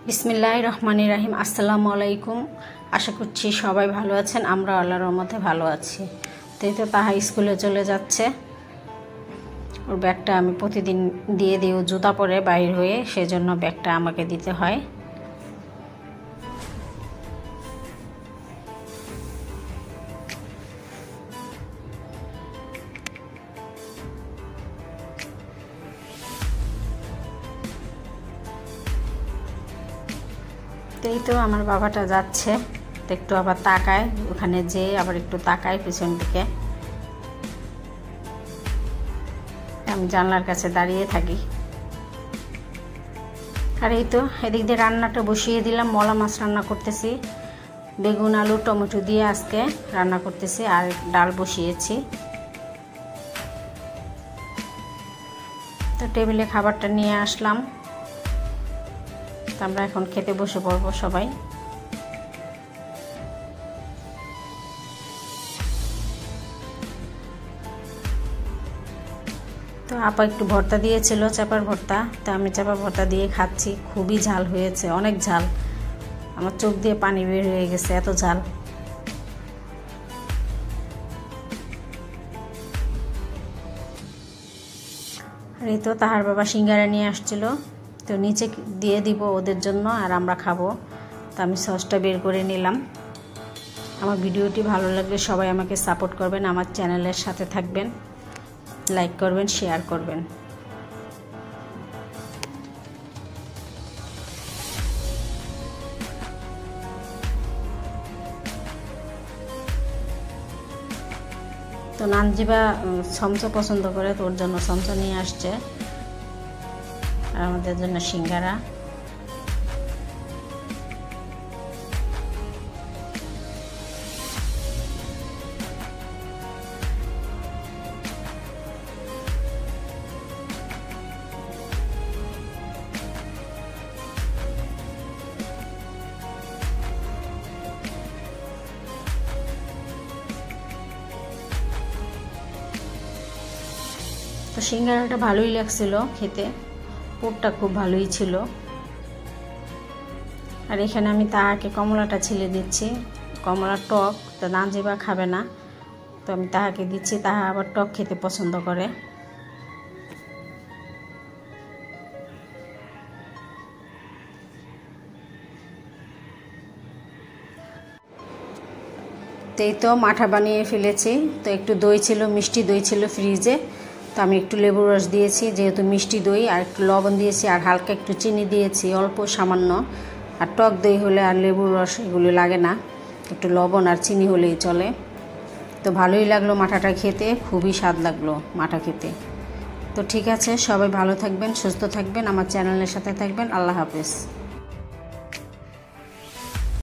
বিসমিল্লাহির রহমানির রহিম। আসসালামু আলাইকুম। আশা করছি সবাই ভালো আছেন, আমরা আল্লাহর রহমতে ভালো আছি। তো তাহা স্কুলে চলে যাচ্ছে। ওর ব্যাগটা আমি প্রতিদিন দিয়ে দিই, ও জুতা পরে বাইর হয়ে, সেজন্য ব্যাগটা আমাকে দিতে হয়। তো আমার বাবাটা যাচ্ছে, তো একটু আবার তাকায়, ওখানে যেয়ে আবার একটু তাকায় পিছন দিকে। আমি জানলার কাছে দাঁড়িয়ে থাকি। আর এদিক দিয়ে রান্নাটা বসিয়ে দিলাম। মলা মাছ রান্না করতেছি, বেগুন আলু টমেটো দিয়ে আজকে রান্না করতেছি, আর ডাল বসিয়েছি। তো টেবিলে খাবারটা নিয়ে আসলাম, তো আমরা এখন খেতে বসে পড়বো সবাই। তো আপা একটু ভর্তা দিয়েছিল, চাপার ভর্তা, তো আমি চাপার ভর্তা দিয়ে খাচ্ছি। খুবই ঝাল হয়েছে, অনেক ঝাল, আমার চোখ দিয়ে পানি বের হয়ে গেছে, এত ঝাল। আর তাহার বাবা সিঙ্গারা নিয়ে আসছিল, তো নিচে দিয়ে দিব ওদের জন্য, আর আমরা খাবো। তো আমি সসটা বের করে নিলাম। আমার ভিডিওটি ভালো লাগলে সবাই আমাকে সাপোর্ট করবেন, আমার চ্যানেলের সাথে থাকবেন, লাইক করবেন, শেয়ার করবেন। তো নানজিবা সমচা পছন্দ করে, তোর জন্য সমচা নিয়ে আসছে, আর আমাদের জন্য সিঙ্গারা। তো সিঙ্গারাটা ভালোই লাগছিল খেতে, পুরটা খুব ভালোই ছিল। আর এখানে আমি তাহাকে কমলাটা ছিলে দিচ্ছি, কমলা টক, তো নানজিবা খাবে না, তো আমি তাহাকে দিচ্ছি, তাহা আবার টক খেতে পছন্দ করে। তো মাঠা বানিয়ে ফেলেছি। তো একটু দই ছিল, মিষ্টি দই ছিল ফ্রিজে, তো আমি একটু লেবুর রস দিয়েছি, যেহেতু মিষ্টি দই, আর একটু লবণ দিয়েছি, আর হালকা একটু চিনি দিয়েছি, অল্প সামান্য। আর টক দই হলে আর লেবুর রস এগুলো লাগে না, একটু লবণ আর চিনি হলেই চলে। তো ভালোই লাগলো মাঠাটা খেতে, খুবই স্বাদ লাগলো মাঠা খেতে। তো ঠিক আছে, সবাই ভালো থাকবেন, সুস্থ থাকবেন, আমার চ্যানেলের সাথে থাকবেন। আল্লাহ হাফেজ।